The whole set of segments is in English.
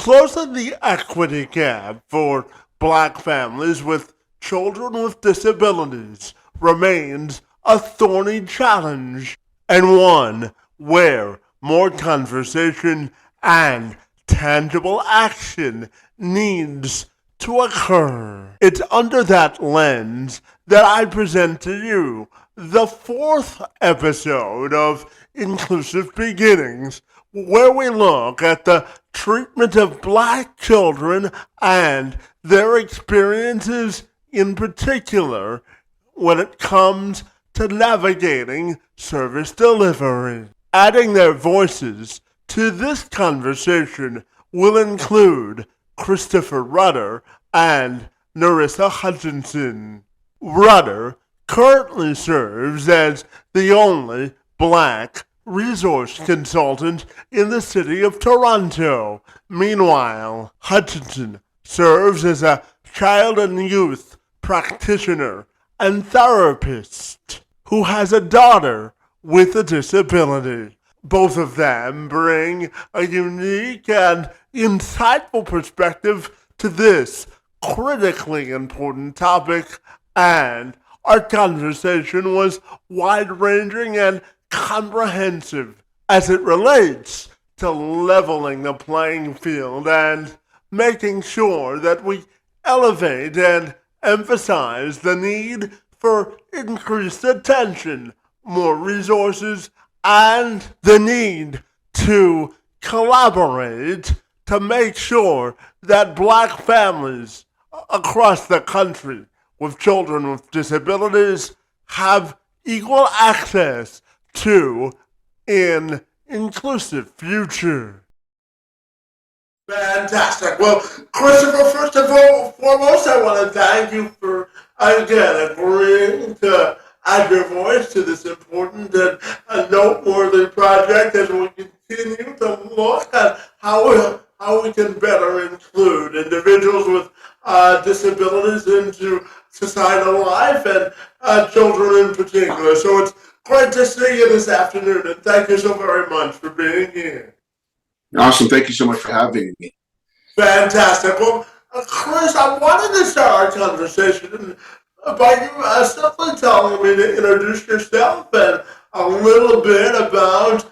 Closing the equity gap for Black families with children with disabilities remains a thorny challenge, and one where more conversation and tangible action needs to occur. It's under that lens that I present to you the fourth episode of Inclusive Beginnings, where we look at the treatment of Black children and their experiences in particular when it comes to navigating service delivery. Adding their voices to this conversation will include Christopher Rudder and Nerissa Hutchinson. Rudder currently serves as the only Black resource consultant in the city of Toronto. Meanwhile, Hutchinson serves as a child and youth practitioner and therapist who has a daughter with a disability. Both of them bring a unique and insightful perspective to this critically important topic, and our conversation was wide-ranging and comprehensive as it relates to leveling the playing field and making sure that we elevate and emphasize the need for increased attention, more resources, and the need to collaborate to make sure that Black families across the country with children with disabilities have equal access to an inclusive future. Fantastic. Well, Christopher, first of all, foremost, I want to thank you for, again, agreeing to add your voice to this important and noteworthy project as we continue to look at how we can better include individuals with disabilities into societal life and children in particular. So it's great to see you this afternoon, and thank you so very much for being here. Awesome. Thank you so much for having me. Fantastic. Well, Chris, I wanted to start our conversation by you simply telling me to introduce yourself and a little bit about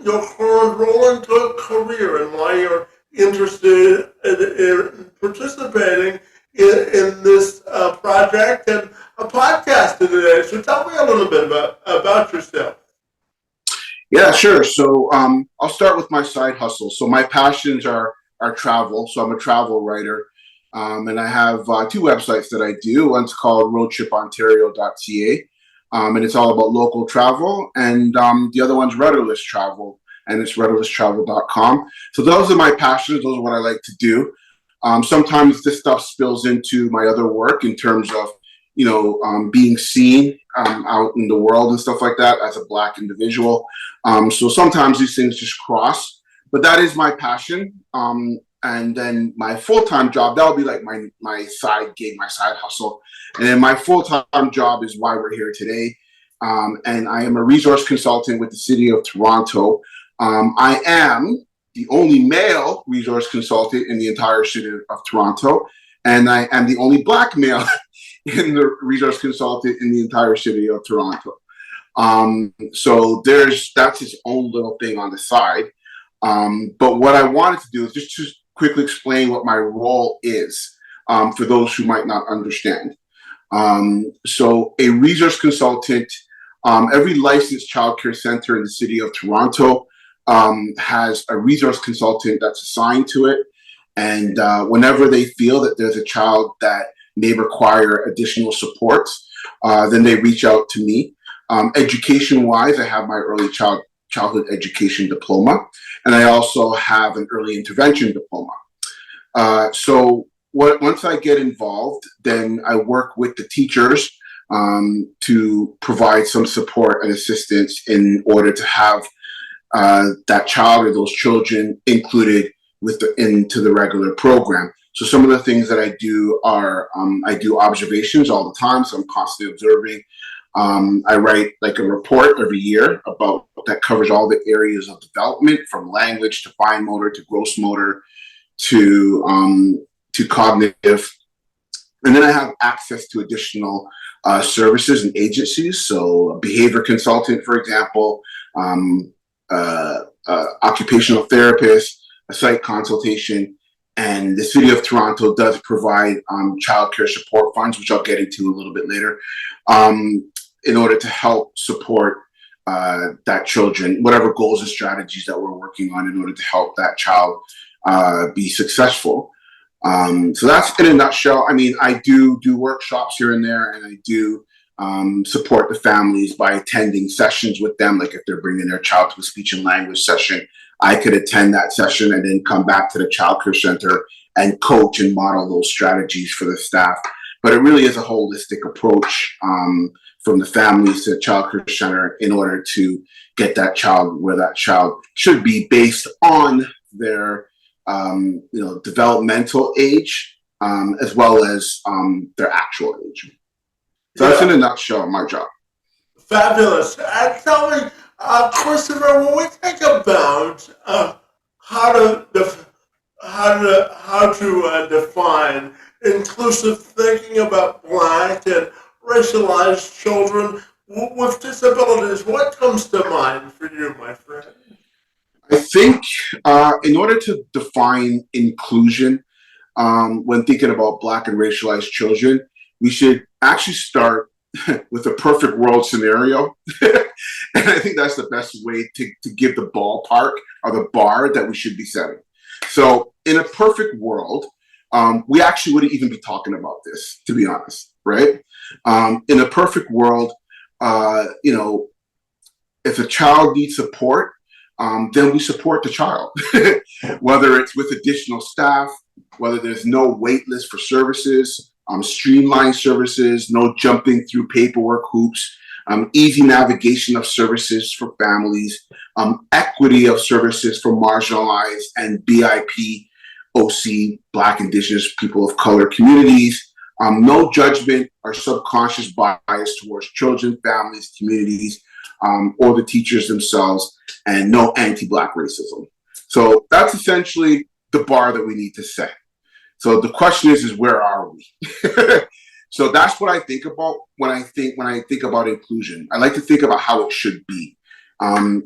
your current role and career and why you're interested in participating in this project and a podcast today. So tell me a little bit about yourself. Yeah, sure. So I'll start with my side hustle. So my passions are travel. So I'm a travel writer. And I have two websites that I do. One's called roadtripontario.ca, and it's all about local travel. And the other one's Rudderless Travel, and it's rudderlesstravel.com. So those are my passions. Those are what I like to do. Sometimes this stuff spills into my other work in terms of, being seen out in the world and stuff like that as a Black individual. So sometimes these things just cross, but that is my passion. And then my full-time job, that would be like my side gig, my side hustle. And then my full-time job is why we're here today. And I am a resource consultant with the city of Toronto. I am the only male resource consultant in the entire city of Toronto. And I am the only Black male in the resource consultant in the entire city of Toronto. So that's his own little thing on the side. But what I wanted to do is just to quickly explain what my role is for those who might not understand. So a resource consultant, every licensed childcare center in the city of Toronto has a resource consultant that's assigned to it. And whenever they feel that there's a child that may require additional support, then they reach out to me. Education-wise, I have my early childhood education diploma, and I also have an early intervention diploma. Once I get involved, then I work with the teachers to provide some support and assistance in order to have that child or those children included into the regular program. So some of the things that I do are I do observations all the time, so I'm constantly observing. I write like a report every year that covers all the areas of development, from language to fine motor to gross motor to cognitive. And then I have access to additional services and agencies. So a behavior consultant, for example, occupational therapist, a site consultation, and the City of Toronto does provide childcare support funds, which I'll get into a little bit later, in order to help support that children, whatever goals and strategies that we're working on in order to help that child be successful. So that's in a nutshell. I mean, I do workshops here and there, and I do support the families by attending sessions with them. Like if they're bringing their child to a speech and language session, I could attend that session and then come back to the childcare center and coach and model those strategies for the staff. But it really is a holistic approach from the families to the childcare center in order to get that child where that child should be based on their developmental age as well as their actual age. So that's in a nutshell my job. Fabulous. And tell me, Christopher, when we think about how to define inclusive thinking about Black and racialized children with disabilities, what comes to mind for you, my friend? I think in order to define inclusion, when thinking about Black and racialized children, we should actually start with a perfect world scenario. And I think that's the best way to give the ballpark or the bar that we should be setting. So in a perfect world, we actually wouldn't even be talking about this, to be honest, right? In a perfect world, if a child needs support, then we support the child, whether it's with additional staff, whether there's no wait list for services, streamlined services, no jumping through paperwork hoops, easy navigation of services for families, equity of services for marginalized and BIP, OC, Black, Indigenous, people of color communities, no judgment or subconscious bias towards children, families, communities, or the teachers themselves, and no anti-Black racism. So that's essentially the bar that we need to set. So the question is where are we? So that's what I think about when I think about inclusion. I like to think about how it should be.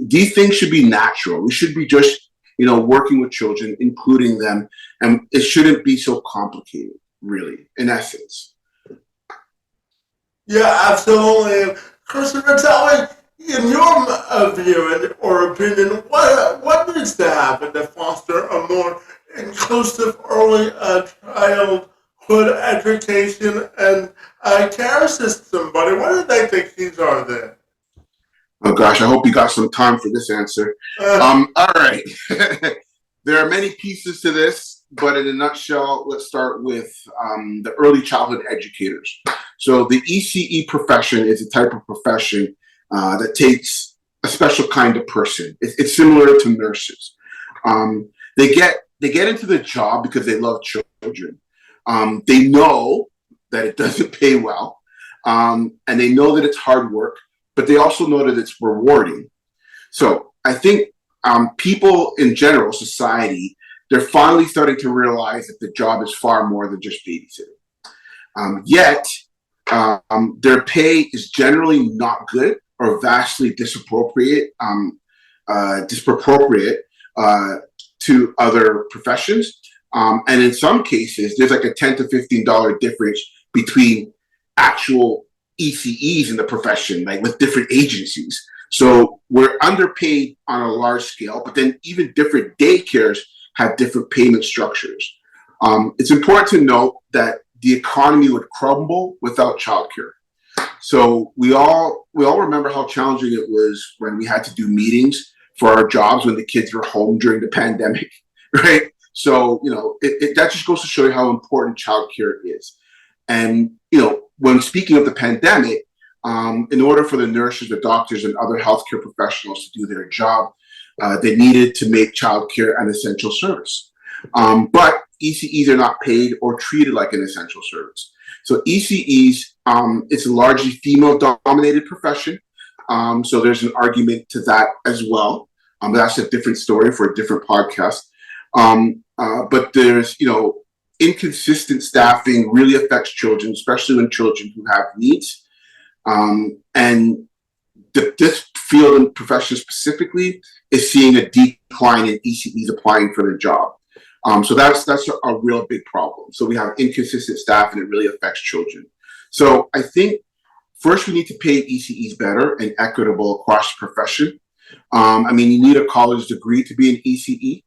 These things should be natural. We should be just, working with children, including them, and it shouldn't be so complicated, really, in essence. Yeah, absolutely. Christopher, tell me, in your view or opinion, what needs to happen to foster a more inclusive early childhood education and care system, buddy? What do they think these are there? Oh gosh, I hope you got some time for this answer. All right. There are many pieces to this, but in a nutshell, let's start with the early childhood educators. So the ECE profession is a type of profession that takes a special kind of person. It's similar to nurses. They get into the job because they love children. They know that it doesn't pay well, and they know that it's hard work, but they also know that it's rewarding. So I think people in general, society, they're finally starting to realize that the job is far more than just babysitting. Yet their pay is generally not good or vastly disproportionate to other professions. And in some cases, there's like a $10 to $15 difference between actual ECEs in the profession, like with different agencies. So we're underpaid on a large scale, but then even different daycares have different payment structures. It's important to note that the economy would crumble without childcare. So we all remember how challenging it was when we had to do meetings for our jobs when the kids were home during the pandemic, right? So, that just goes to show you how important childcare is. And, when speaking of the pandemic, in order for the nurses, the doctors, and other healthcare professionals to do their job, they needed to make childcare an essential service. But ECEs are not paid or treated like an essential service. So ECEs, it's a largely female-dominated profession. So there's an argument to that as well. But that's a different story for a different podcast. but there's, inconsistent staffing really affects children, especially when children who have needs. And this field and profession specifically is seeing a decline in ECEs applying for the job. So that's a real big problem. So we have inconsistent staff, and it really affects children. So I think first we need to pay ECEs better and equitable across the profession. You need a college degree to be an ECE.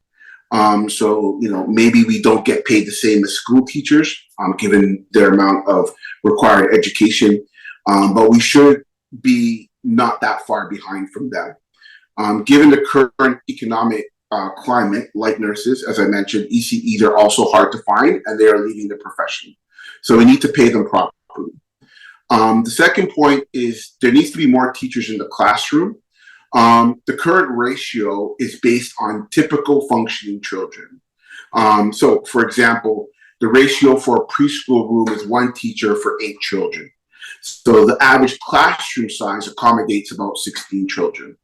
So maybe we don't get paid the same as school teachers, given their amount of required education, but we should be not that far behind from them. Given the current economic climate, like nurses, as I mentioned, ECEs are also hard to find, and they are leaving the profession. So we need to pay them properly. The second point is there needs to be more teachers in the classroom. The current ratio is based on typical functioning children. So, for example, the ratio for a preschool room is 1 teacher for 8 children. So the average classroom size accommodates about 16 children.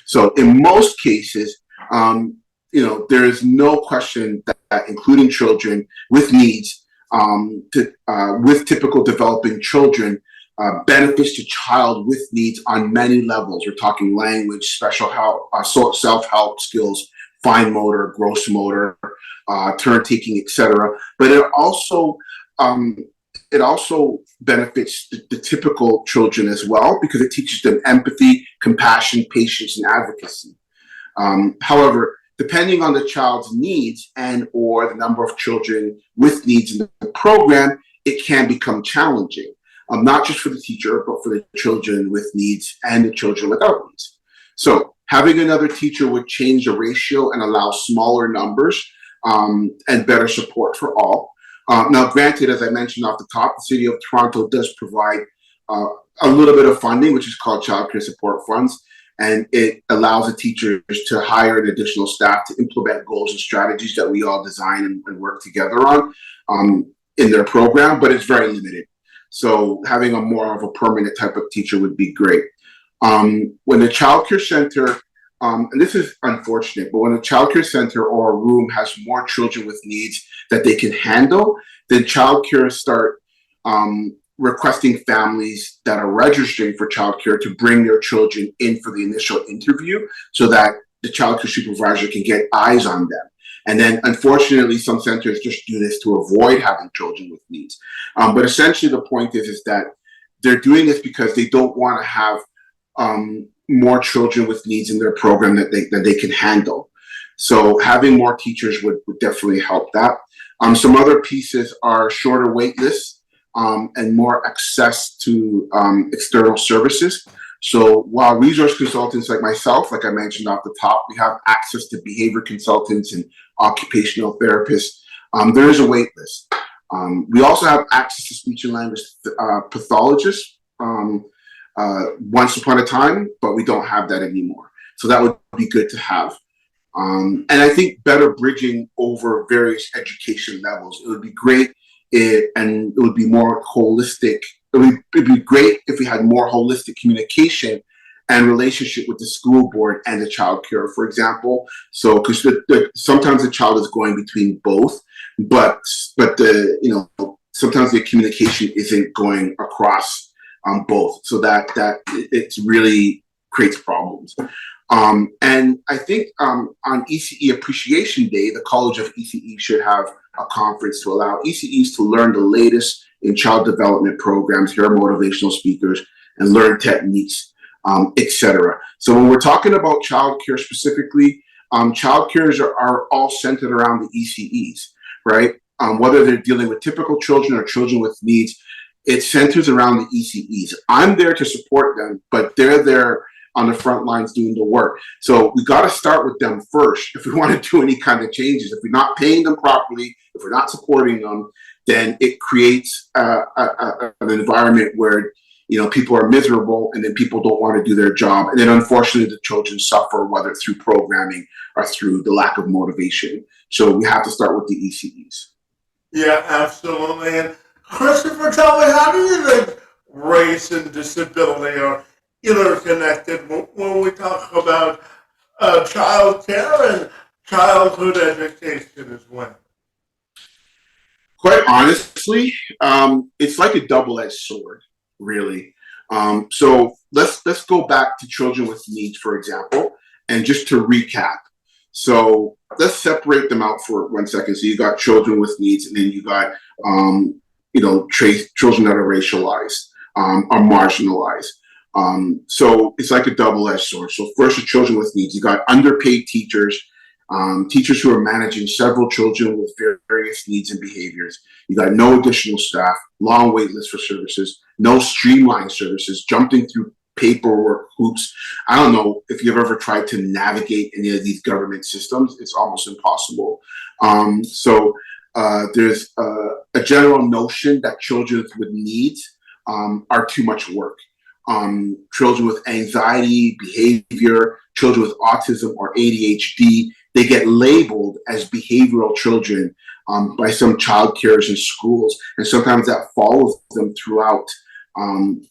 So in most cases, there is no question that including children with needs, with typical developing children, benefits to child with needs on many levels. We're talking language, special help, self-help skills, fine motor, gross motor, turn taking, etc. But it also benefits the typical children as well, because it teaches them empathy, compassion, patience, and advocacy. However, depending on the child's needs and or the number of children with needs in the program, it can become challenging. Not just for the teacher, but for the children with needs and the children without needs. So having another teacher would change the ratio and allow smaller numbers and better support for all. Now, granted, as I mentioned off the top, the City of Toronto does provide a little bit of funding, which is called Child Care Support Funds, and it allows the teachers to hire an additional staff to implement goals and strategies that we all design and work together on in their program, but it's very limited. So having a more of a permanent type of teacher would be great. When the childcare center, and this is unfortunate, but when a childcare center or a room has more children with needs that they can handle, then childcare start requesting families that are registering for childcare to bring their children in for the initial interview so that the childcare supervisor can get eyes on them. And then, unfortunately, some centers just do this to avoid having children with needs. But essentially, the point is that they're doing this because they don't want to have more children with needs in their program that they can handle. So having more teachers would definitely help that. Some other pieces are shorter wait lists and more access to external services. So while resource consultants like myself, like I mentioned off the top, we have access to behavior consultants and occupational therapists, there is a wait list. We also have access to speech and language pathologists once upon a time, but we don't have that anymore. So that would be good to have. And I think better bridging over various education levels. It would be great and it would be more holistic. It'd be great if we had more holistic communication and relationship with the school board and the child care, for example. So, because sometimes the child is going between both, but sometimes the communication isn't going across both. So that it really creates problems. And I think on ECE Appreciation Day, the College of ECE should have a conference to allow ECEs to learn the latest in child development programs, hear motivational speakers, and learn techniques, etc. So when we're talking about childcare specifically, childcares are all centered around the ECEs, right? Whether they're dealing with typical children or children with needs, it centers around the ECEs. I'm there to support them, but they're there on the front lines doing the work. So we got to start with them first if we want to do any kind of changes. If we're not paying them properly, if we're not supporting them, then it creates an environment where people are miserable, and then people don't want to do their job, and then unfortunately the children suffer, whether through programming or through the lack of motivation. So we have to start with the ECEs. Yeah, absolutely. And Christopher, tell me, how do you think race and disability are interconnected when we talk about child care and childhood education as well? Quite honestly, it's like a double-edged sword, really. So let's go back to children with needs, for example, and just to recap. So let's separate them out for 1 second. So you got children with needs, and then you got children that are racialized, are marginalized. So it's like a double-edged sword. So first, the children with needs. You got underpaid teachers, teachers who are managing several children with various needs and behaviors. You got no additional staff, long wait lists for services, no streamlined services, jumping through paperwork hoops. I don't know if you've ever tried to navigate any of these government systems. It's almost impossible. There's a general notion that children with needs are too much work. Children with anxiety, behavior, children with autism or ADHD, they get labeled as behavioral children by some child cares in schools, and sometimes that follows them throughout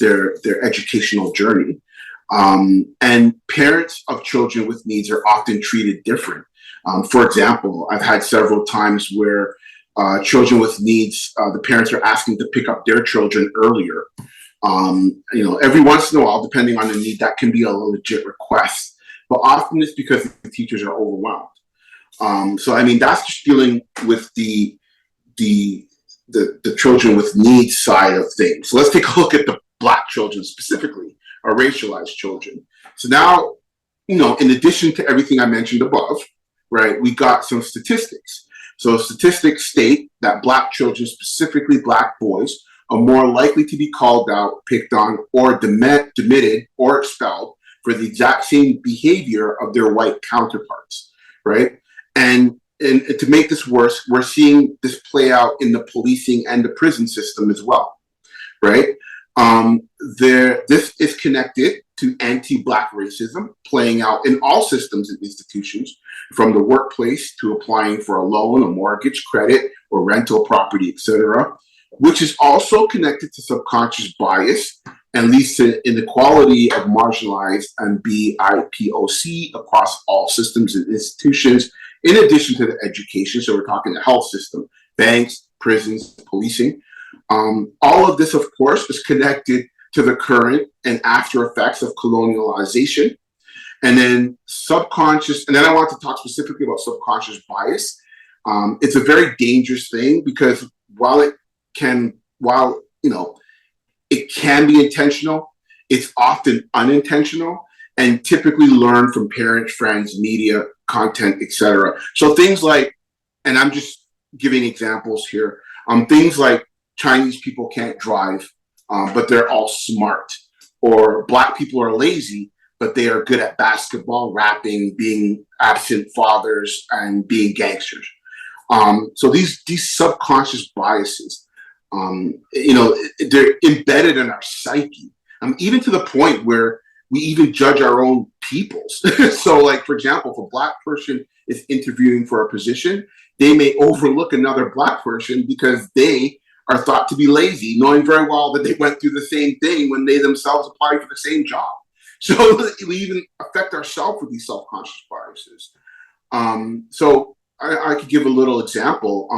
their educational journey. And parents of children with needs are often treated different. For example, I've had several times where children with needs, the parents are asking to pick up their children earlier. Every once in a while, depending on the need, that can be a legit request, but often it's because the teachers are overwhelmed. That's just dealing with the children with needs side of things. So let's take a look at the Black children specifically, or racialized children. So now, in addition to everything I mentioned above, right, we got some statistics. So statistics state that Black children, specifically Black boys, are more likely to be called out, picked on, or demitted or expelled for the exact same behavior of their white counterparts, right? And to make this worse, we're seeing this play out in the policing and the prison system as well, right? This is connected to anti-Black racism playing out in all systems and institutions, from the workplace to applying for a loan, a mortgage, credit, or rental property, etc., which is also connected to subconscious bias and leads to inequality of marginalized and BIPOC across all systems and institutions, in addition to the education. So we're talking the health system, banks, prisons, policing. All of this, of course, is connected to the current and after effects of colonialization. And then I want to talk specifically about subconscious bias. It's a very dangerous thing because while it can be intentional, it's often unintentional and typically learned from parents, friends, media, content, etc. So things like, and I'm just giving examples here, things like Chinese people can't drive, but they're all smart, or Black people are lazy, but they are good at basketball, rapping, being absent fathers, and being gangsters. So these subconscious biases, they're embedded in our psyche, even to the point where we even judge our own peoples. So, like, for example, if a Black person is interviewing for a position, they may overlook another Black person because they are thought to be lazy, knowing very well that they went through the same thing when they themselves applied for the same job. So we even affect ourselves with these self-conscious biases. So I could give a little example.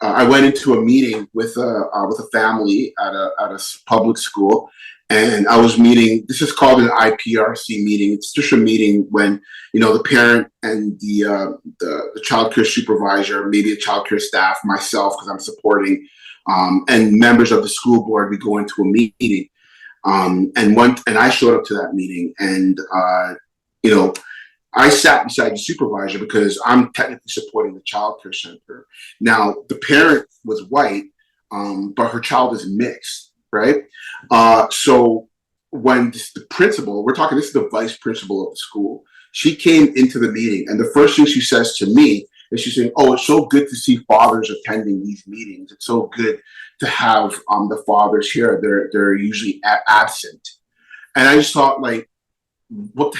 I went into a meeting with a family at a public school, and I was meeting. This is called an IPRC meeting. It's just a meeting when the parent and the child care supervisor, maybe the child care staff, myself because I'm supporting, and members of the school board. We go into a meeting, and I showed up to that meeting, and I sat beside the supervisor because I'm technically supporting the child care center. Now, the parent was white, but her child is mixed, right? So when the principal, this is the vice principal of the school, she came into the meeting, and the first thing she says to me is she's saying, "Oh, it's so good to see fathers attending these meetings. It's so good to have the fathers here. They're usually absent." And I just thought, like, what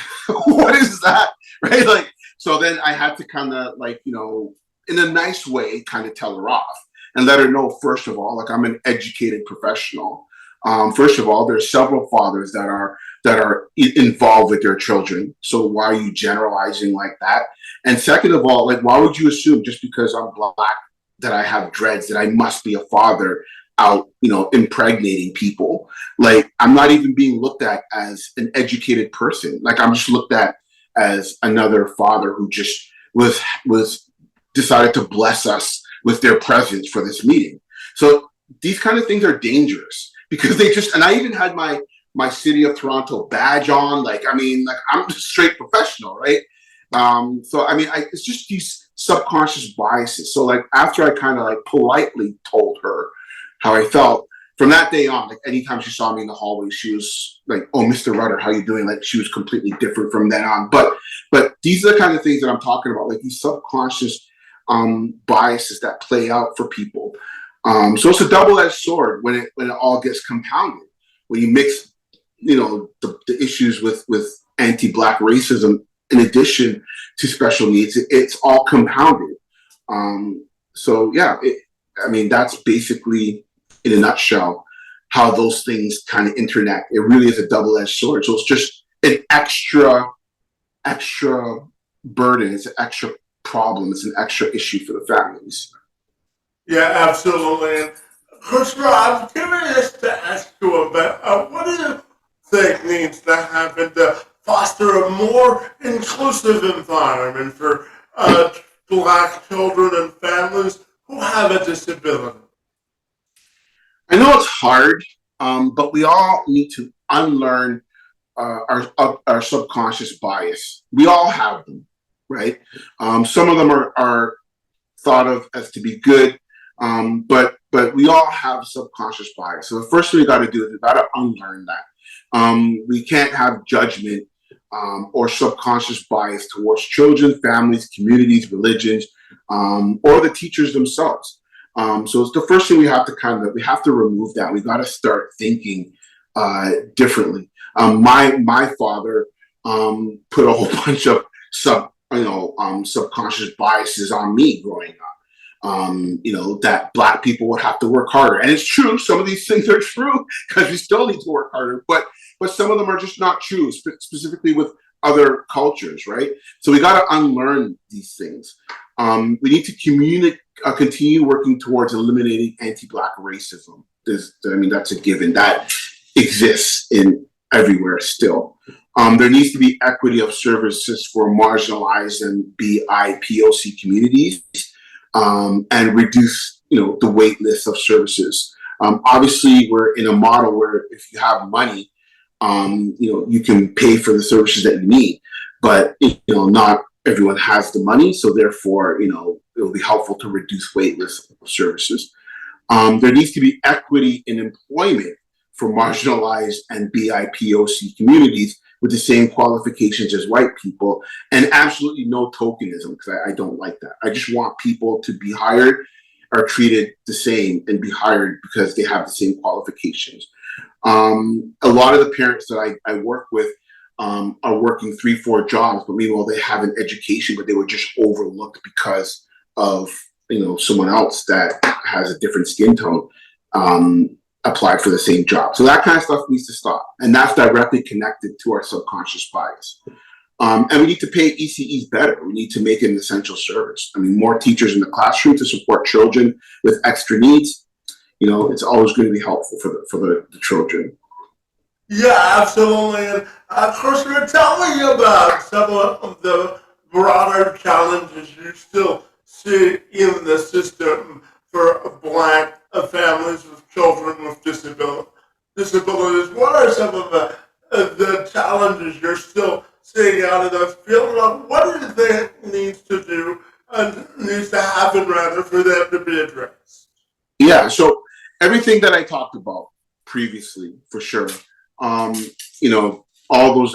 is that, right? Like, so then I had to kind of, like, in a nice way, kind of tell her off and let her know, first of all, like, I'm an educated professional. First of all, there's several fathers that are involved with their children. So why are you generalizing like that? And second of all, like, why would you assume just because I'm Black that I have dreads, that I must be a father out, impregnating people. Like, I'm not even being looked at as an educated person. Like, I'm just looked at as another father who just was decided to bless us with their presence for this meeting. So these kind of things are dangerous because they just, and I even had my City of Toronto badge on. Like, I mean, like, I'm just straight professional, right? So I mean, it's just these subconscious biases. So like, after I kind of like politely told her how I felt, from that day on, like, anytime she saw me in the hallway, she was like, "Oh, Mr. Rudder, how you doing?" Like, she was completely different from then on. But these are the kind of things that I'm talking about, like these subconscious biases that play out for people. So it's a double-edged sword when it all gets compounded. When you mix, the issues with anti-Black racism in addition to special needs, it's all compounded. So yeah, I mean, that's basically, in a nutshell, how those things kind of interconnect. It really is a double-edged sword. So it's just an extra burden. It's an extra problem. It's an extra issue for the families. Yeah, absolutely. And Christopher, I'm curious to ask you about what do you think needs to happen to foster a more inclusive environment for Black children and families who have a disability? I know it's hard, but we all need to unlearn our subconscious bias. We all have them, right? Some of them are thought of as to be good, but we all have subconscious bias. So the first thing we got to do is we got to unlearn that. We can't have judgment or subconscious bias towards children, families, communities, religions, or the teachers themselves. So it's the first thing we have to remove that. We got to start thinking differently. My father put a whole bunch of subconscious biases on me growing up. That Black people would have to work harder, and it's true. Some of these things are true because we still need to work harder, but some of them are just not true, specifically with other cultures, right? So we got to unlearn these things. We need to continue working towards eliminating anti-Black racism. That's a given. That exists in everywhere still. There needs to be equity of services for marginalized and BIPOC communities, and reduce, the wait list of services. Obviously, we're in a model where if you have money, you can pay for the services that you need, but not everyone has the money, so therefore, it will be helpful to reduce wait lists of services. There needs to be equity in employment for marginalized and BIPOC communities with the same qualifications as white people, and absolutely no tokenism, because I don't like that. I just want people to be hired or treated the same and be hired because they have the same qualifications. A lot of the parents that I work with are working 3-4 jobs, but meanwhile they have an education, but they were just overlooked because of someone else that has a different skin tone applied for the same job. So that kind of stuff needs to stop, and that's directly connected to our subconscious bias. And we need to pay ECEs better. We need to make it an essential service. More teachers in the classroom to support children with extra needs. It's always going to be helpful for the children. Yeah, absolutely. And Christopher, tell me about some of the broader challenges you still see in the system for Black families with children with disabilities. What are some of the challenges you're still seeing out of the field? What do you think needs to happen rather for them to be addressed? Yeah, so everything that I talked about previously, for sure.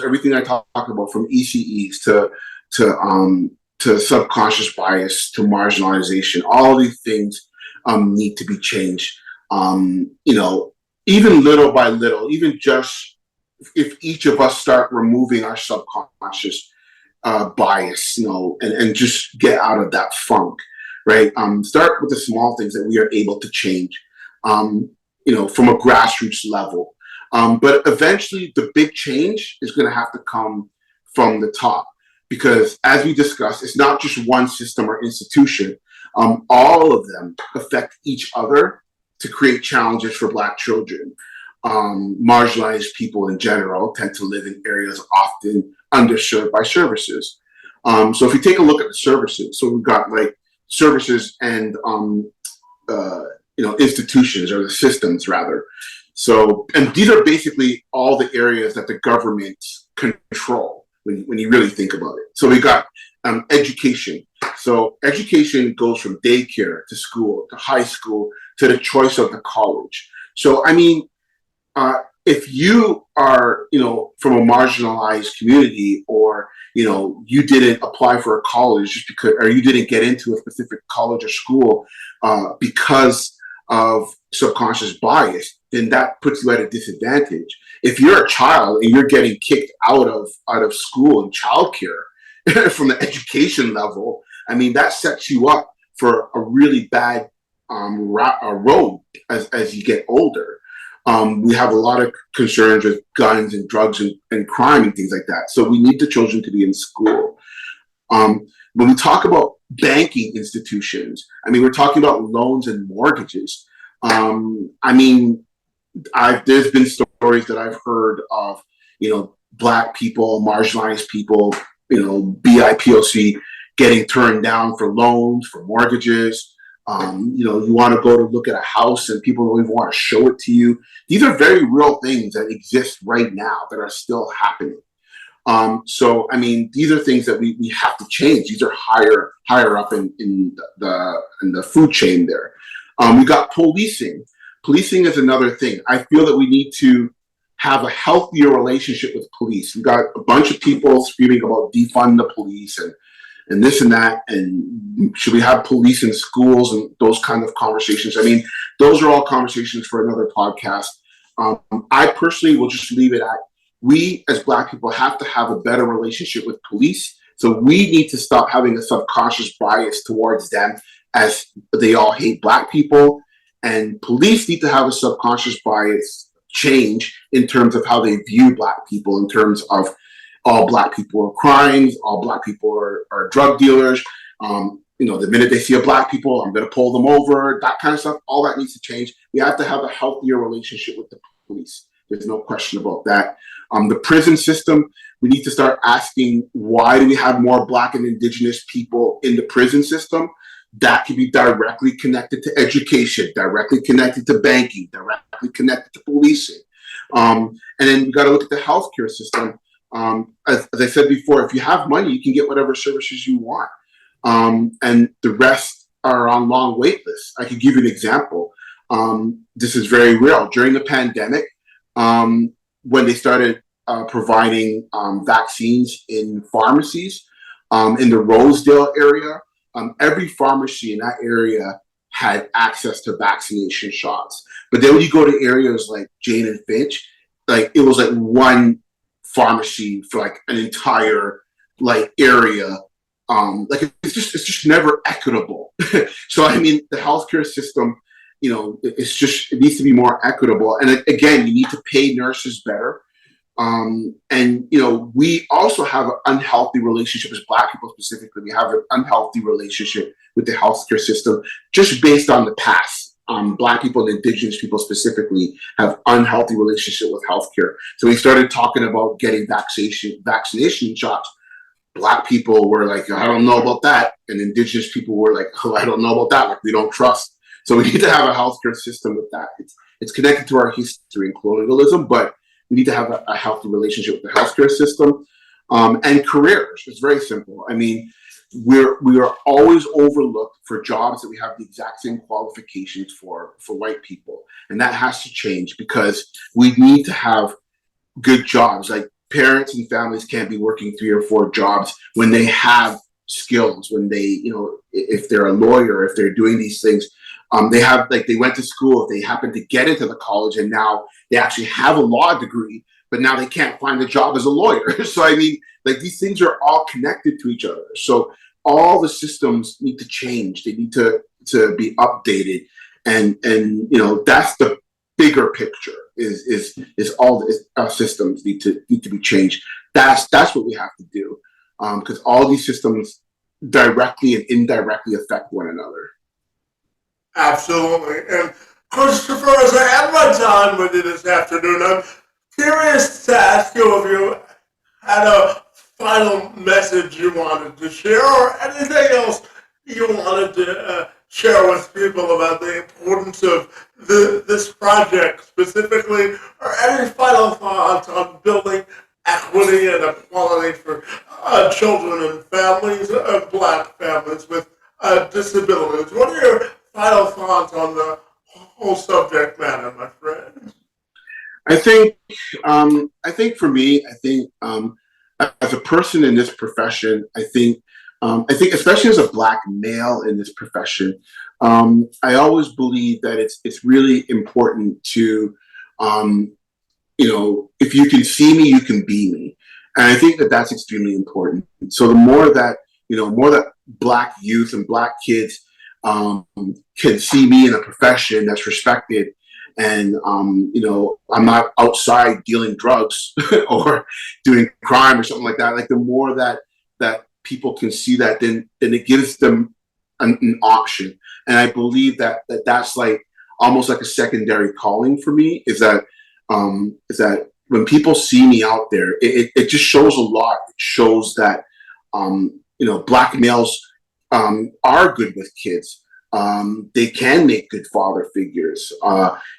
Everything I talked about, from ECEs to subconscious bias to marginalization, all these things need to be changed. Even little by little, even just if each of us start removing our subconscious bias, and just get out of that funk, right? Start with the small things that we are able to change, from a grassroots level. But eventually the big change is going to have to come from the top, because as we discussed, it's not just one system or institution. All of them affect each other to create challenges for Black children. Marginalized people in general tend to live in areas often underserved by services. So if you take a look at the services, so we've got like services and institutions, or the systems rather. So, and these are basically all the areas that the government control when you really think about it. So we got education. So education goes from daycare to school to high school to the choice of the college. So I mean, if you are, from a marginalized community, or you didn't apply for a college just because, or you didn't get into a specific college or school because of subconscious bias, then that puts you at a disadvantage. If you're a child and you're getting kicked out of school and childcare from the education level, I mean, that sets you up for a really bad road as you get older. We have a lot of concerns with guns and drugs and crime and things like that. So we need the children to be in school. When we talk about banking institutions, I mean, we're talking about loans and mortgages. I mean, there's been stories that I've heard of, Black people, marginalized people, BIPOC getting turned down for loans, for mortgages. You want to go to look at a house and people don't even want to show it to you. These are very real things that exist right now that are still happening. So, I mean, these are things that we have to change. These are higher up in the food chain there. We got policing. Policing is another thing. I feel that we need to have a healthier relationship with police. We got a bunch of people screaming about defund the police and this and that, and should we have police in schools and those kind of conversations. I mean, those are all conversations for another podcast. I personally will just leave it at, we as Black people have to have a better relationship with police. So we need to stop having a subconscious bias towards them, as they all hate Black people. And police need to have a subconscious bias change in terms of how they view Black people, in terms of all Black people are crimes, all Black people are drug dealers. The minute they see a Black people, I'm going to pull them over, that kind of stuff. All that needs to change. We have to have a healthier relationship with the police. There's no question about that. The prison system, we need to start asking, why do we have more Black and Indigenous people in the prison system? That can be directly connected to education, directly connected to banking, directly connected to policing. And then you got to look at the healthcare system. As I said before, if you have money, you can get whatever services you want. And the rest are on long wait lists. I could give you an example. This is very real. During the pandemic, when they started providing vaccines in pharmacies in the Rosedale area, every pharmacy in that area had access to vaccination shots. But then when you go to areas like Jane and Finch, like it was like one pharmacy for like an entire area. It's just never equitable. So I mean, the healthcare system, it needs to be more equitable. And again, you need to pay nurses better. And we also have an unhealthy relationship as Black people specifically. We have an unhealthy relationship with the healthcare system just based on the past. Black people and Indigenous people specifically have unhealthy relationship with healthcare. So we started talking about getting vaccination shots. Black people were like, I don't know about that. And Indigenous people were like, oh, I don't know about that. Like, we don't trust. So we need to have a healthcare system with that. It's connected to our history and colonialism, but we need to have a healthy relationship with the healthcare system. And careers. It's very simple. I mean, we are always overlooked for jobs that we have the exact same qualifications for white people. And that has to change, because we need to have good jobs. Like, parents and families can't be working 3 or 4 jobs when they have skills, when they, if they're a lawyer, if they're doing these things, they went to school, if they happen to get into the college and now they actually have a law degree, but now they can't find a job as a lawyer. So, I mean, these things are all connected to each other. So all the systems need to change. They need to be updated. And that's the bigger picture is all the systems need to be changed. That's what we have to do. Because all these systems, directly and indirectly affect one another. Absolutely. And Christopher, as I have my time with you this afternoon, I'm curious to ask you if you had a final message you wanted to share or anything else you wanted to share with people about the importance of this project specifically, or any final thoughts on building equity and equality for children and families, black families with disabilities. What are your final thoughts on the whole subject matter, my friend? I think, for me, as a person in this profession, I think especially as a black male in this profession, I always believe that it's really important to, if you can see me, you can be me, and I think that that's extremely important. So the more that black youth and black kids can see me in a profession that's respected, and I'm not outside dealing drugs or doing crime or something like that. Like the more that people can see that, then it gives them an option. And I believe that's like almost like a secondary calling for me. Is that when people see me out there, it just shows a lot. It shows that black males are good with kids. They can make good father figures.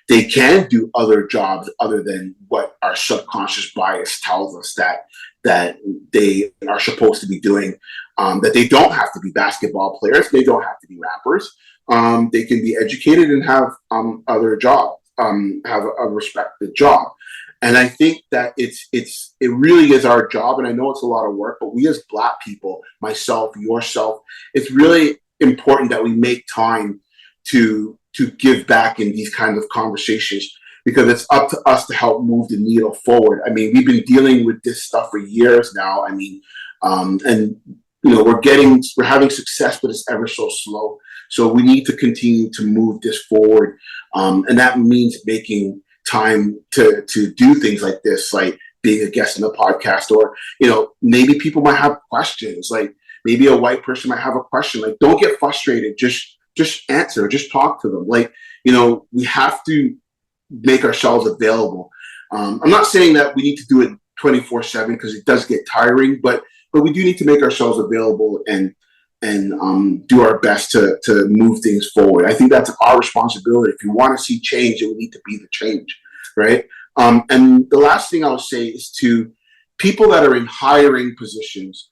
They can do other jobs other than what our subconscious bias tells us that they are supposed to be doing. That they don't have to be basketball players. They don't have to be rappers. They can be educated and have other jobs, have a respected job. And I think that it really is our job. And I know it's a lot of work, but we as black people, myself, yourself, it's really important that we make time to give back in these kinds of conversations, because it's up to us to help move the needle forward. I mean, we've been dealing with this stuff for years now. I mean, and we're having success, but it's ever so slow. So we need to continue to move this forward, and that means making time to do things like this, like being a guest in the podcast, or maybe people might have questions, like maybe a white person might have a question. Like, don't get frustrated. Just answer. Just talk to them. Like, we have to make ourselves available. I'm not saying that we need to do it 24/7 because it does get tiring, but we do need to make ourselves available and do our best to move things forward. I think that's our responsibility. If you want to see change, then we need to be the change, right? And the last thing I'll say is to people that are in hiring positions,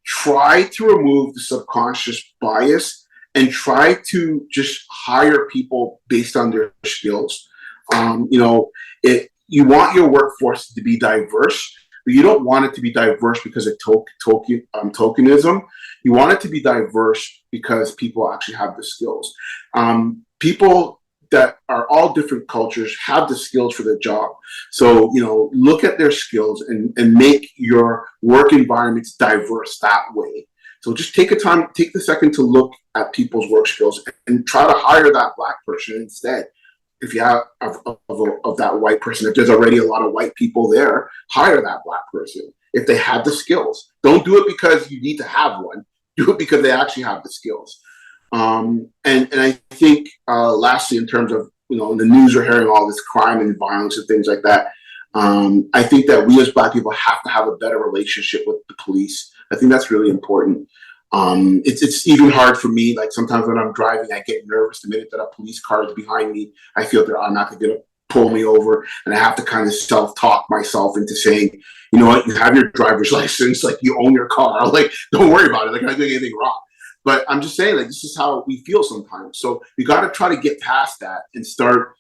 try to remove the subconscious bias and try to just hire people based on their skills. You want your workforce to be diverse, but you don't want it to be diverse because of tokenism. You want it to be diverse because people actually have the skills. People that are all different cultures have the skills for the job. So, look at their skills and make your work environments diverse that way. So just take the second to look at people's work skills and try to hire that black person instead. If you have of that white person, if there's already a lot of white people there, hire that black person if they have the skills. Don't do it because you need to have one. Do it because they actually have the skills. And I think lastly, in terms of in the news, we're hearing all this crime and violence and things like that. I think that we as black people have to have a better relationship with the police. I think that's really important. It's even hard for me. Like sometimes when I'm driving, I get nervous the minute that a police car is behind me. I feel they're automatically going to pull me over, and I have to kind of self-talk myself into saying, you know what, you have your driver's license, like you own your car, like don't worry about it, like I'm not doing anything wrong. But I'm just saying, like, this is how we feel sometimes. So we got to try to get past that and start,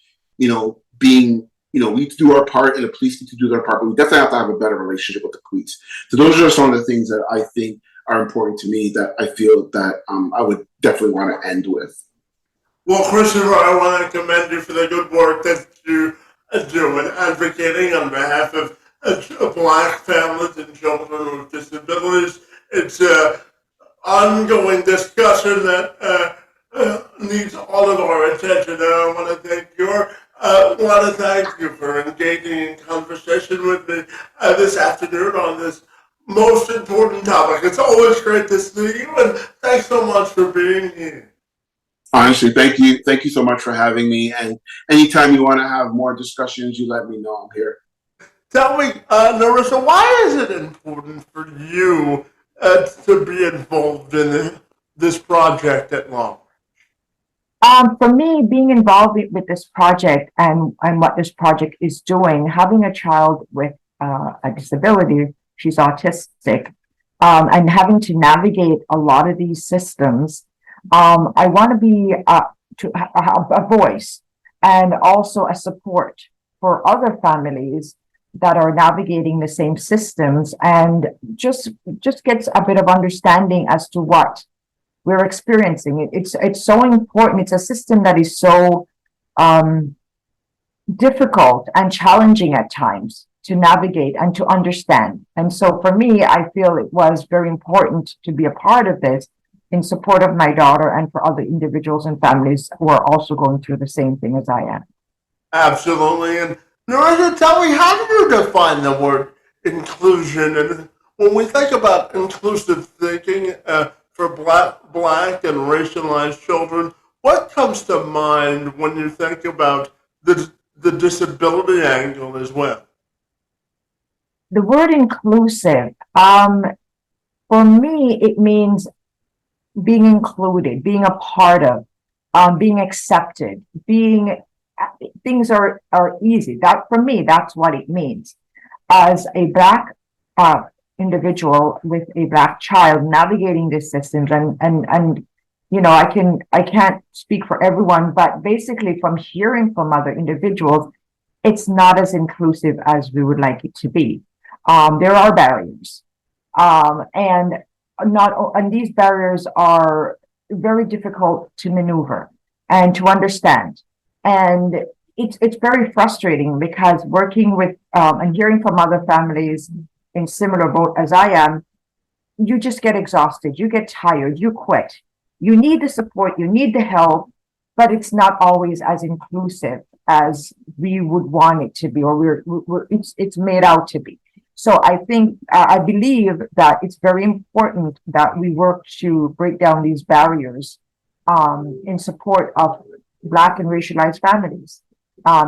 being, we need to do our part and the police need to do their part, but we definitely have to have a better relationship with the police. So those are some of the things that I think are important to me that I feel that I would definitely want to end with. Well, Christopher, I want to commend you for the good work that you do in advocating on behalf of Black families and children with disabilities. It's an ongoing discussion that needs all of our attention. And I want to thank you for engaging in conversation with me this afternoon on this most important topic. It's always great to see you, and thanks so much for being here. Honestly, thank you so much for having me. And anytime you want to have more discussions, you let me know. I'm here. Tell me, Nerissa, why is it important for you to be involved in this project at long? For me, being involved with this project and what this project is doing, having a child with a disability, she's autistic, and having to navigate a lot of these systems, I want to be to have a voice and also a support for other families that are navigating the same systems, and just gets a bit of understanding as to what we're experiencing. It's so important. It's a system that is so um, difficult and challenging at times to navigate and to understand. And so for me, I feel it was very important to be a part of this in support of my daughter and for other individuals and families who are also going through the same thing as I am. Absolutely. And Nerissa, tell me, how do you define the word inclusion? And when we think about inclusive thinking for black and racialized children, what comes to mind when you think about the disability angle as well? The word inclusive, for me, it means being included, being a part of, being accepted, being things are easy. That for me, that's what it means. As a black uh, individual with a black child navigating these systems, and you know, I can't speak for everyone, but basically from hearing from other individuals, it's not as inclusive as we would like it to be. There are barriers, and not and these barriers are very difficult to maneuver and to understand, and it's very frustrating because working with and hearing from other families in similar boat as I am, you just get exhausted, you get tired, you quit. You need the support, you need the help, but it's not always as inclusive as we would want it to be, or it's made out to be. So I think I believe that it's very important that we work to break down these barriers in support of Black and racialized families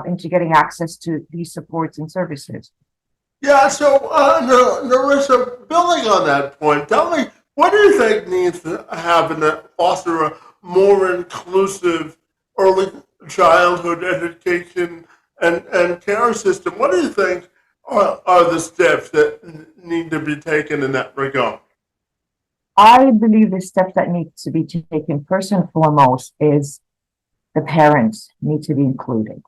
into getting access to these supports and services. Yeah, so Nerissa, building on that point, tell me, what do you think needs to happen to foster a more inclusive early childhood education and care system? What do you think are the steps that need to be taken in that regard? I believe the steps that need to be taken first and foremost is the parents need to be included.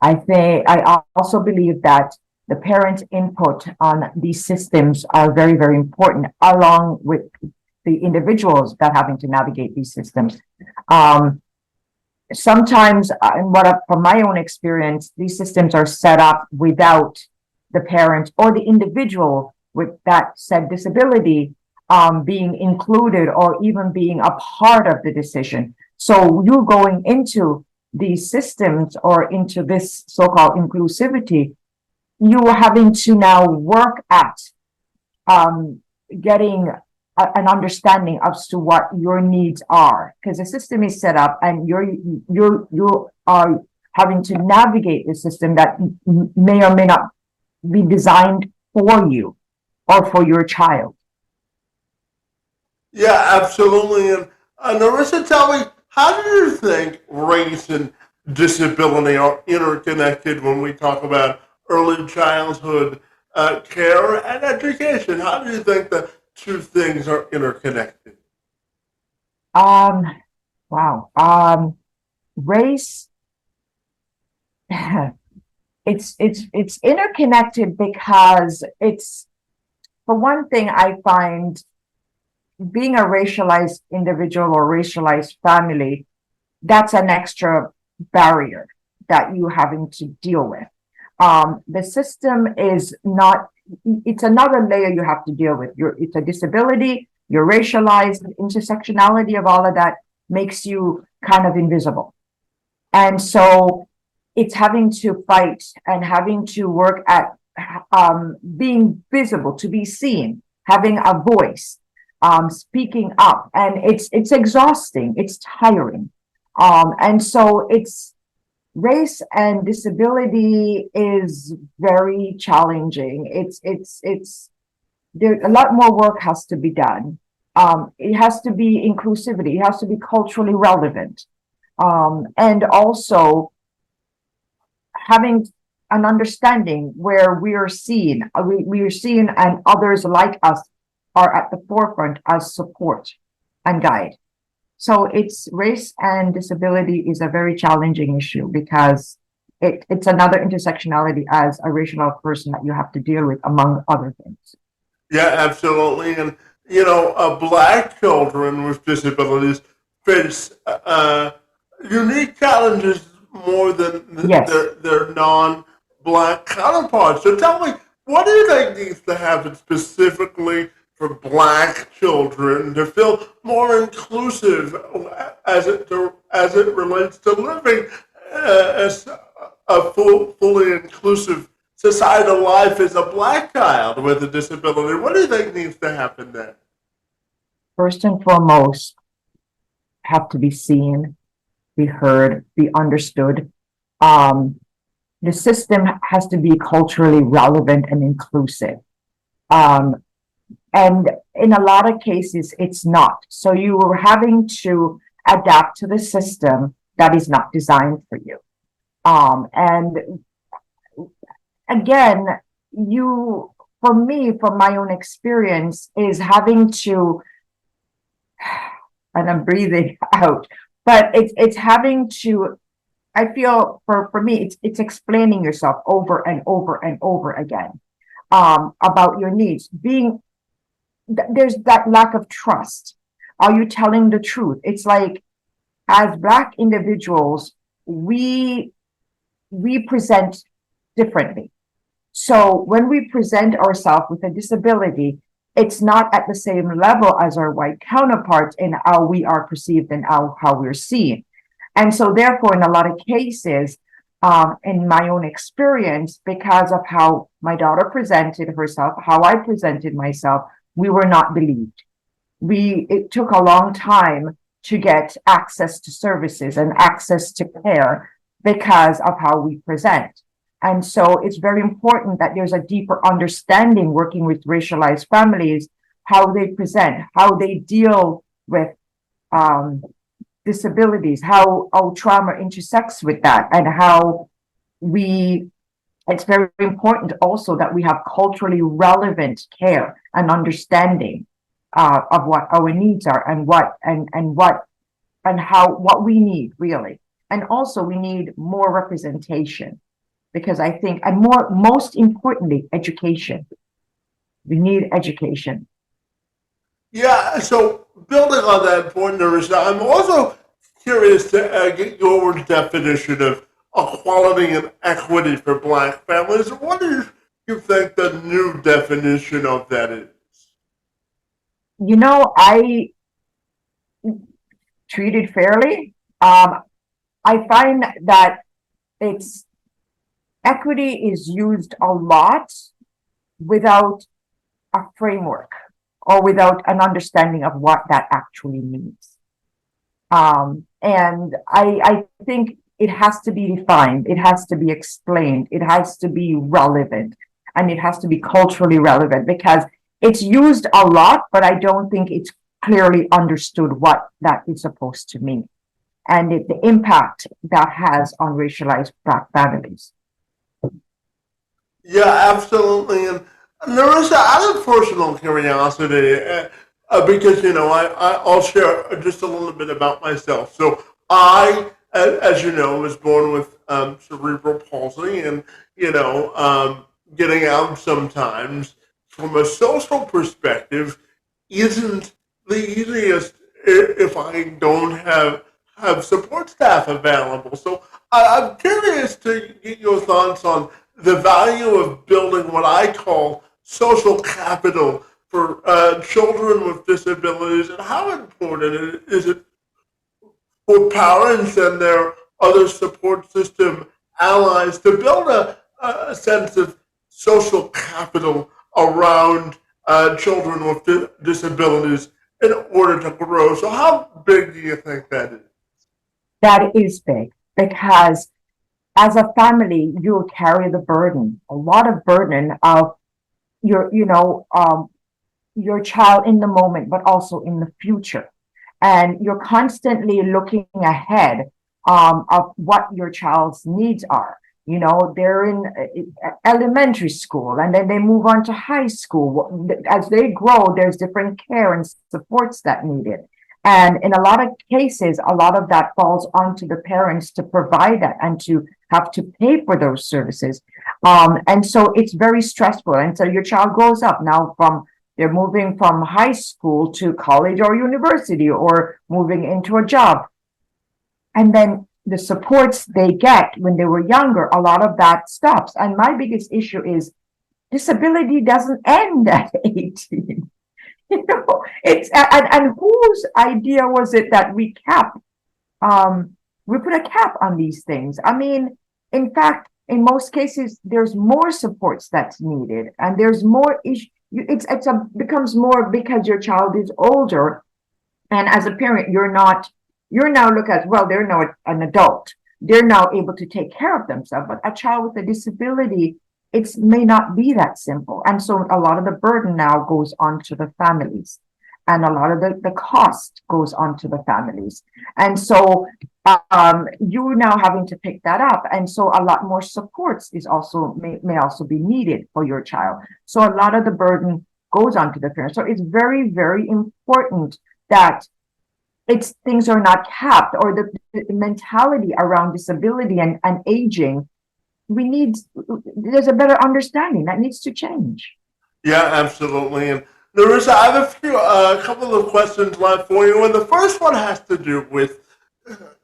I also believe that the parents' input on these systems are very, very important, along with the individuals that having to navigate these systems. Um, Sometimes, from my own experience, these systems are set up without the parent or the individual with that said disability being included or even being a part of the decision. So you going into these systems or into this so-called inclusivity, you are having to now work at getting an understanding as to what your needs are, because the system is set up and you are having to navigate the system that may or may not be designed for you or for your child. Yeah, absolutely. And Narissa, tell me, how do you think race and disability are interconnected when we talk about early childhood care and education? How do you think the two things are interconnected? Um, wow. Race, it's interconnected because it's, for one thing, I find being a racialized individual or racialized family, that's an extra barrier that you having to deal with. The system is not, it's another layer you have to deal with. It's a disability, you're racialized, intersectionality of all of that makes you kind of invisible. And so it's having to fight and having to work at being visible, to be seen, having a voice, speaking up, and it's exhausting, it's tiring. And so race and disability is very challenging. It's there, a lot more work has to be done. It has to be inclusivity, it has to be culturally relevant. And also having an understanding where we are seen, we are seen, and others like us are at the forefront as support and guide. So it's race and disability is a very challenging issue because it's another intersectionality as a racial person that you have to deal with, among other things. Yeah, absolutely. And, Black children with disabilities face unique challenges more than Yes. their non-Black counterparts. So tell me, what do you think needs to happen specifically for Black children to feel more inclusive as it relates to living as a fully inclusive societal life as a Black child with a disability? What do you think needs to happen then? First and foremost, have to be seen, be heard, be understood. The system has to be culturally relevant and inclusive. And in a lot of cases, it's not. So you are having to adapt to the system that is not designed for you. And again, for me, from my own experience, is having to, and I'm breathing out, but it's having to, I feel for me, it's explaining yourself over and over and over again, about your needs. There's that lack of trust. Are you telling the truth? It's like, as Black individuals, we present differently. So when we present ourselves with a disability, it's not at the same level as our white counterparts in how we are perceived and how we're seen. And so therefore, in a lot of cases, in my own experience, because of how my daughter presented herself, how I presented myself, we were not believed. It took a long time to get access to services and access to care because of how we present. And so it's very important that there's a deeper understanding working with racialized families, how they present, how they deal with disabilities, how trauma intersects with that, and how it's very important also that we have culturally relevant care and understanding of what our needs are and what we need really. And also we need more representation, because I think, and most importantly, education. We need education. Yeah, so building on that point, Nerissa, I'm also curious to get your definition of equality and equity for Black families. What do you think the new definition of that is? I treated fairly. I find that equity is used a lot without a framework or without an understanding of what that actually means. And I think it has to be defined, it has to be explained, it has to be relevant, and it has to be culturally relevant, because it's used a lot, but I don't think it's clearly understood what that is supposed to mean and the impact that has on racialized Black families. Yeah, absolutely. And Nerissa, out of personal curiosity, because I'll share just a little bit about myself. So as you know, was born with cerebral palsy, and getting out sometimes from a social perspective isn't the easiest if I don't have support staff available. So I'm curious to get your thoughts on the value of building what I call social capital for children with disabilities, and how important is it for parents and their other support system allies to build a sense of social capital around children with disabilities in order to grow. So how big do you think that is? That is big because as a family, you'll carry the burden, a lot of burden of your, your child in the moment, but also in the future. And you're constantly looking ahead of what your child's needs are. They're in elementary school and then they move on to high school. As they grow, there's different care and supports that needed. And in a lot of cases, a lot of that falls onto the parents to provide that and to have to pay for those services. And so it's very stressful. And so your child grows up now they're moving from high school to college or university or moving into a job. And then the supports they get when they were younger, a lot of that stops. And my biggest issue is disability doesn't end at 18. It's and whose idea was it that we put a cap on these things? I mean, in fact, in most cases, there's more supports that's needed, and there's more issue. Becomes more because your child is older, and as a parent, you're now look at, well, they're now an adult. They're now able to take care of themselves, but a child with a disability, it may not be that simple. And so a lot of the burden now goes on to the families, and a lot of the cost goes on to the families. And so you now having to pick that up. And so a lot more supports may also be needed for your child. So a lot of the burden goes on to the parents. So it's very, very important that things are not capped, or the mentality around disability and aging. There's a better understanding that needs to change. Yeah, absolutely. And Nerissa, I have a couple of questions left for you. And the first one has to do with,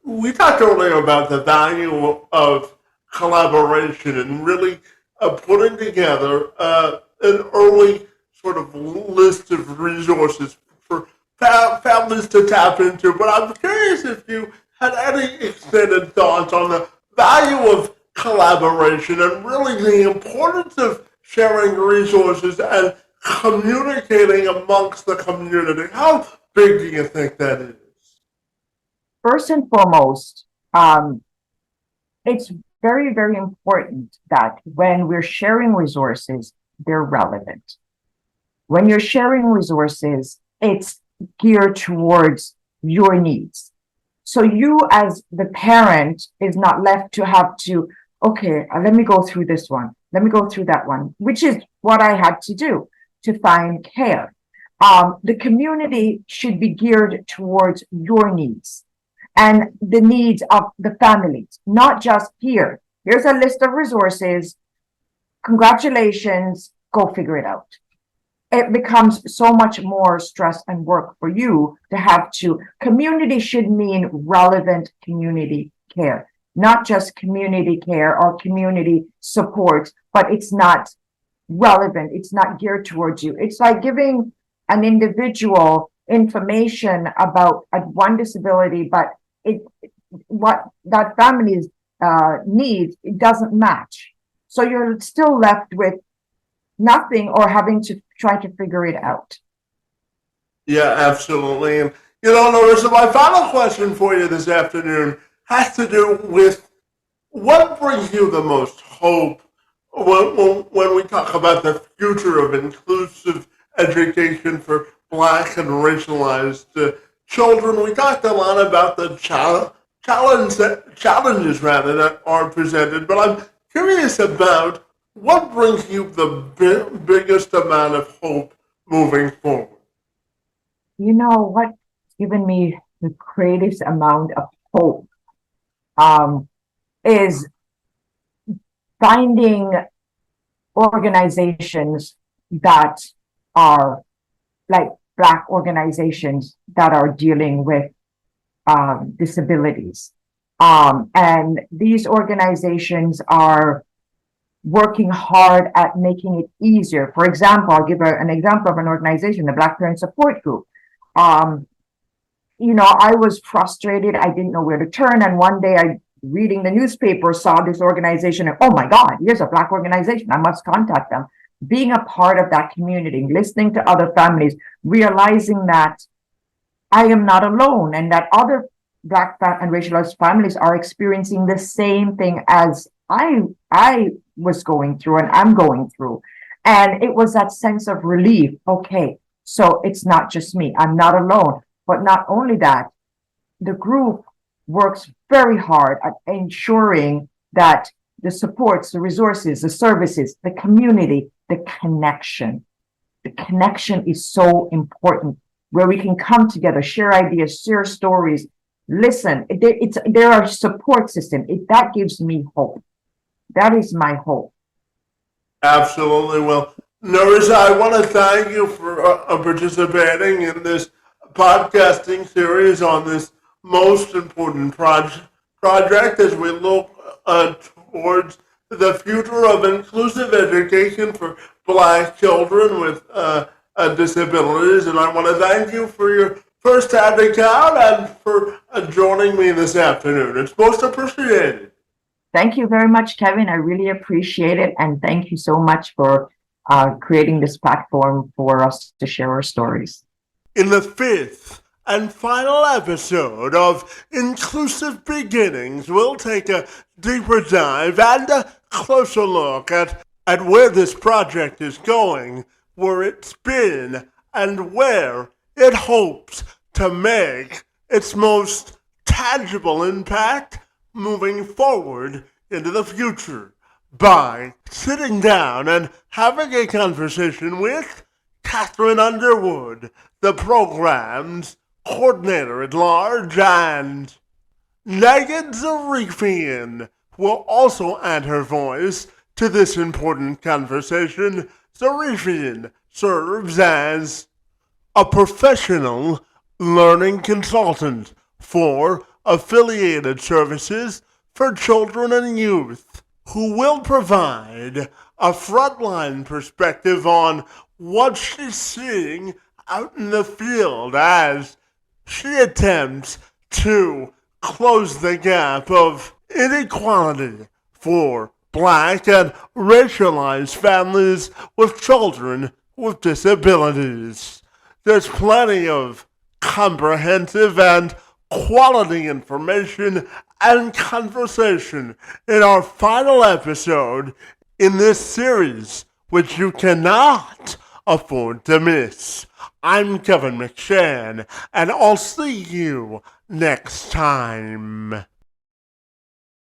we talked earlier about the value of collaboration and really putting together an early sort of list of resources for families to tap into. But I'm curious if you had any extended thoughts on the value of collaboration and really the importance of sharing resources and communicating amongst the community. How big do you think that is? First and foremost, it's very, very important that when we're sharing resources, they're relevant. When you're sharing resources, it's geared towards your needs. So you as the parent is not left to have to, okay, let me go through this one. Let me go through that one, which is what I had to do to find care. The community should be geared towards your needs and the needs of the families, not just here's a list of resources. Congratulations, go figure it out. It becomes so much more stress and work for you to have to. Community should mean relevant community care, not just community care or community support, but it's not relevant. It's not geared towards you. It's like giving an individual information about one disability, but what that family needs, it doesn't match. So you're still left with nothing or having to try to figure it out. Yeah, absolutely. And, Nerissa, my final question for you this afternoon has to do with what brings you the most hope when we talk about the future of inclusive education for Black and racialized children. We talked a lot about the challenges that are presented, but I'm curious about what brings you the biggest amount of hope moving forward. What's given me the greatest amount of hope is finding organizations that are like Black organizations that are dealing with disabilities. And these organizations are working hard at making it easier. For example, I'll give an example of an organization, the Black Parent Support Group. I was frustrated. I didn't know where to turn. And one day reading the newspaper, saw this organization and, oh my God, here's a Black organization. I must contact them. being a part of that community, listening to other families, realizing that I am not alone and that other Black and racialized families are experiencing the same thing as I was going through and I'm going through. And it was that sense of relief. Okay, so it's not just me. I'm not alone. But not only that, the group works very hard at ensuring that the supports, the resources, the services, the community, the connection is so important, where we can come together, share ideas, share stories, listen. There are support system. That gives me hope. That is my hope. Absolutely. Well, Nerissa, I want to thank you for participating in this podcasting series on this most important project as we look towards the future of inclusive education for Black children with disabilities. And I want to thank you for your first-hand account and for joining me this afternoon. It's most appreciated. Thank you very much, Kevin. I really appreciate it. And thank you so much for creating this platform for us to share our stories. In the fifth and final episode of Inclusive Beginnings, we'll take a deeper dive and a closer look at where this project is going, where it's been, and where it hopes to make its most tangible impact moving forward into the future by sitting down and having a conversation with Catherine Underwood, the program's coordinator at large, and Megan Zarifian will also add her voice to this important conversation. Zarifian serves as a professional learning consultant for affiliated services for children and youth, who will provide a frontline perspective on what she's seeing out in the field as she attempts to close the gap of inequality for Black and racialized families with children with disabilities. There's plenty of comprehensive and quality information and conversation in our final episode in this series, which you cannot afford to miss. I'm Kevin McShann, and I'll see you next time.